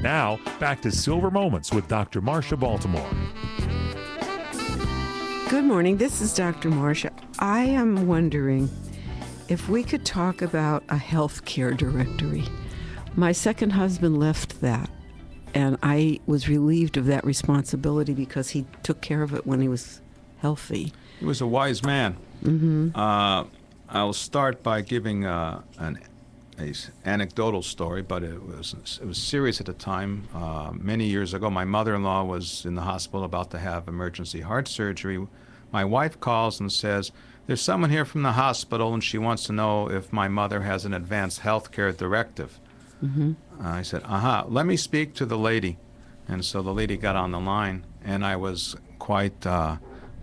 Now, back to Silver Moments with Dr. Marsha Baltimore. Good morning. This is Dr. Marsha. I am wondering if we could talk about a health care directory. My second husband left that, and I was relieved of that responsibility because he took care of it when he was healthy. He was a wise man. Mm-hmm. I'll start by giving an anecdotal story, but it was serious at the time. Many years ago, my mother-in-law was in the hospital about to have emergency heart surgery. My wife calls and says, "There's someone here from the hospital, and she wants to know if my mother has an advanced health care directive." Mm-hmm. I said, let me speak to the lady. And so the lady got on the line, and I was quite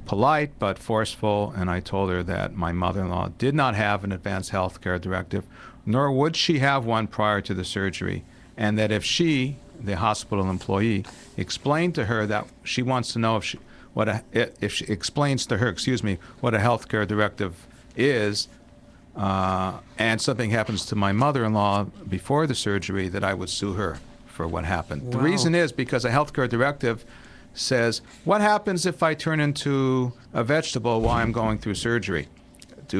polite but forceful, and I told her that my mother-in-law did not have an advanced health care directive, nor would she have one prior to the surgery, and that if she, the hospital employee, explained to her that she wants to know if she explains to her, what a health care directive is, and something happens to my mother-in-law before the surgery, that I would sue her for what happened. Wow. The reason is because a health care directive says, what happens if I turn into a vegetable while I'm going through surgery? Do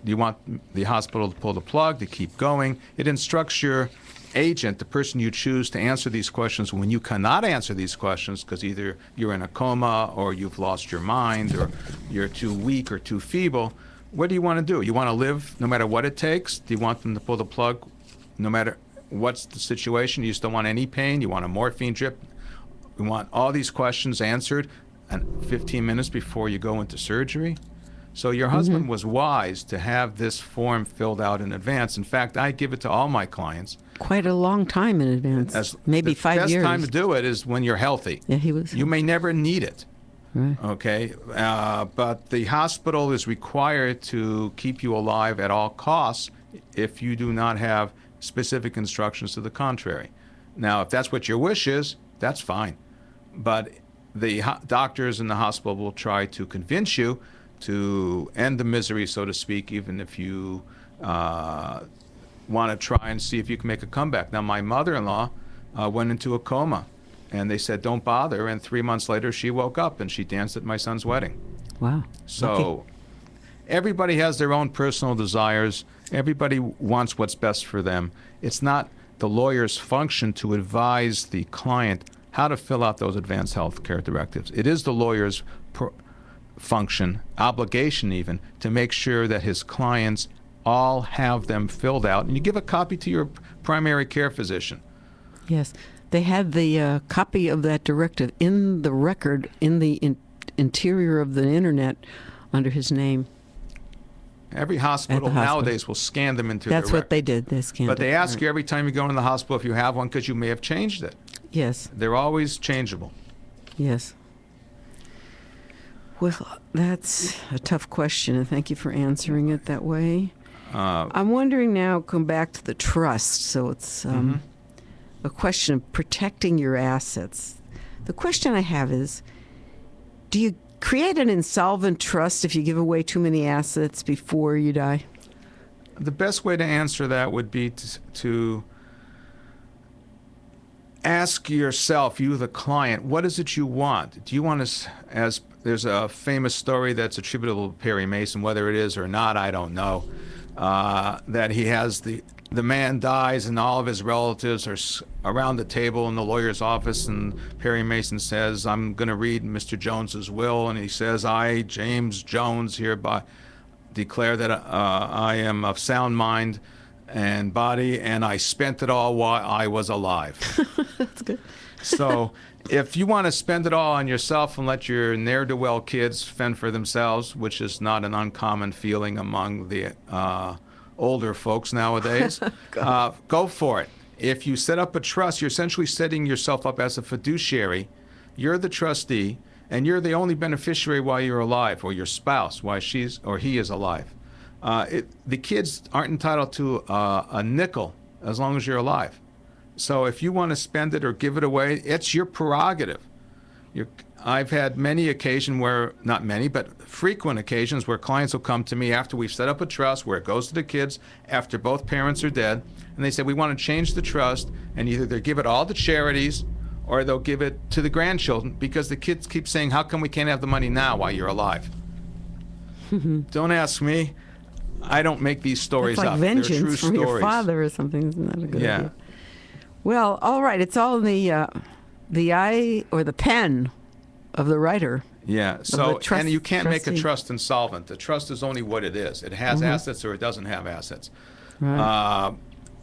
you want the hospital to pull the plug, to keep going? It instructs your agent, the person you choose to answer these questions, when you cannot answer these questions because either you're in a coma or you've lost your mind or you're too weak or too feeble. What do you want to do? You want to live no matter what it takes? Do you want them to pull the plug no matter what's the situation? You just don't want any pain? You want a morphine drip? You want all these questions answered 15 minutes before you go into surgery? So your husband was wise to have this form filled out in advance. In fact, I give it to all my clients. Quite a long time in advance, maybe 5 years. The best time to do it is when you're healthy. Yeah, he was. You may never need it. Right. Okay, but the hospital is required to keep you alive at all costs if you do not have specific instructions to the contrary. Now, if that's what your wish is, that's fine. But the doctors in the hospital will try to convince you to end the misery, so to speak, even if you want to try and see if you can make a comeback. Now, my mother-in-law went into a coma. And they said, don't bother. And 3 months later, she woke up and she danced at my son's wedding. Wow. So everybody has their own personal desires. Everybody wants what's best for them. It's not the lawyer's function to advise the client how to fill out those advanced health care directives. It is the lawyer's function, obligation even, to make sure that his clients all have them filled out. And you give a copy to your primary care physician. Yes. They had the copy of that directive in the record in the interior of the internet under his name. Every hospital nowadays will scan them into their record. That's what they did. They scanned it. But they ask you every time you go into the hospital if you have one because you may have changed it. Yes. They're always changeable. Yes. Well, that's a tough question, and thank you for answering it that way. I'm wondering now, come back to the trust. So it's a question of protecting your assets. The question I have is, do you create an insolvent trust if you give away too many assets before you die? The best way to answer that would be to ask yourself, you the client, what is it you want? Do you want to, as there's a famous story that's attributable to Perry Mason, whether it is or not, I don't know, that he has the man dies and all of his relatives are around the table in the lawyer's office, and Perry Mason says, I'm going to read Mr. Jones's will, and he says, I, James Jones, hereby declare that I am of sound mind and body, and I spent it all while I was alive. That's good. So if you want to spend it all on yourself and let your ne'er-do-well kids fend for themselves, which is not an uncommon feeling among the older folks nowadays, go for it. If you set up a trust, you're essentially setting yourself up as a fiduciary. You're the trustee, and you're the only beneficiary while you're alive, or your spouse while she's or he is alive. The kids aren't entitled to a nickel as long as you're alive. So if you want to spend it or give it away, it's your prerogative. I've had many occasions where, not many, but frequent occasions where clients will come to me after we've set up a trust where it goes to the kids after both parents are dead, and they say, we want to change the trust, and either they give it all to charities or they'll give it to the grandchildren because the kids keep saying, how come we can't have the money now while you're alive? Don't ask me. I don't make these stories It's like up. vengeance They're true from stories. your father or something. Isn't that a good Yeah. idea? Well, all right. It's all in the eye or the pen of the writer. Yeah. So, trust- and you can't make a trustee. trust insolvent. The trust is only what it is. It has assets or it doesn't have assets. Right.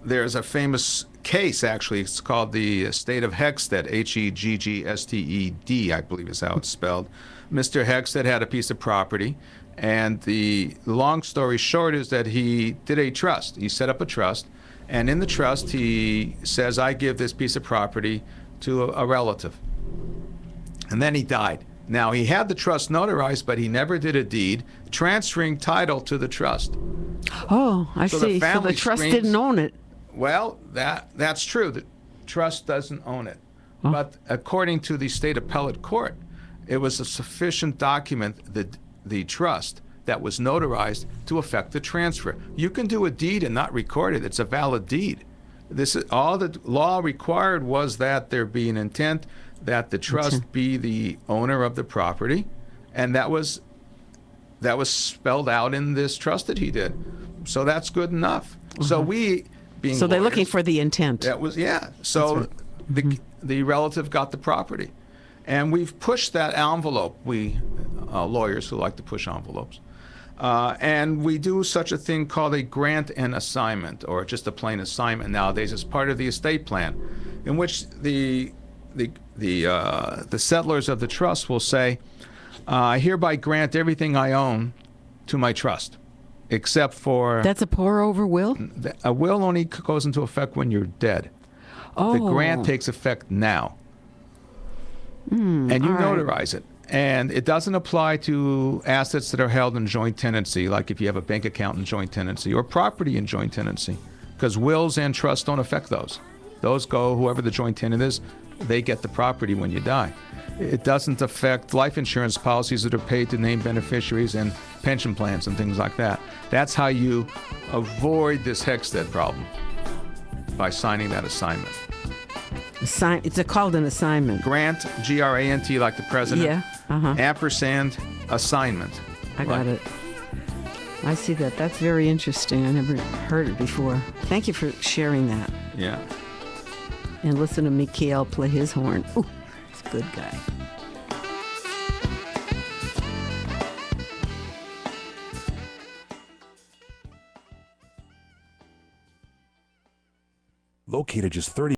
There's a famous case, actually. It's called the Estate of Hegstead, Heggsted, I believe is how it's spelled. Mr. Hegstead had a piece of property, and the long story short is that he did a trust. He set up a trust, and in the trust he says, I give this piece of property to a relative. And then he died. Now, he had the trust notarized, but he never did a deed transferring title to the trust. Oh, I So the see. So the family trust screams- didn't own it. Well, that's true. The trust doesn't own it. But according to the state appellate court, it was a sufficient document, the trust, that was notarized to effect the transfer. You can do a deed and not record it. It's a valid deed. This is all the law required was that there be an intent that the trust be the owner of the property, and that was spelled out in this trust that he did. So that's good enough. So we, being So they're looking lawyers, for the intent. that was, yeah. So the relative got the property. And we've pushed that envelope, we lawyers who like to push envelopes. And we do such a thing called a grant and assignment, or just a plain assignment nowadays as part of the estate plan, in which the settlers of the trust will say, I hereby grant everything I own to my trust, except for That's a pour-over will? a will only goes into effect when you're dead. Oh. The grant takes effect now. And you all right. notarize it. And it doesn't apply to assets that are held in joint tenancy, like if you have a bank account in joint tenancy or property in joint tenancy, because wills and trusts don't affect those. Those go, whoever the joint tenant is, they get the property when you die. It doesn't affect life insurance policies that are paid to named beneficiaries and pension plans and things like that. That's how you avoid this Hegstead problem, by signing that assignment. It's called an assignment. Grant, G-R-A-N-T, like the president. Yeah. Ampersand, assignment. I got it. I see that. That's very interesting. I never heard it before. Thank you for sharing that. Yeah. And listen to Mikhail play his horn. Ooh, he's a good guy. Located just 30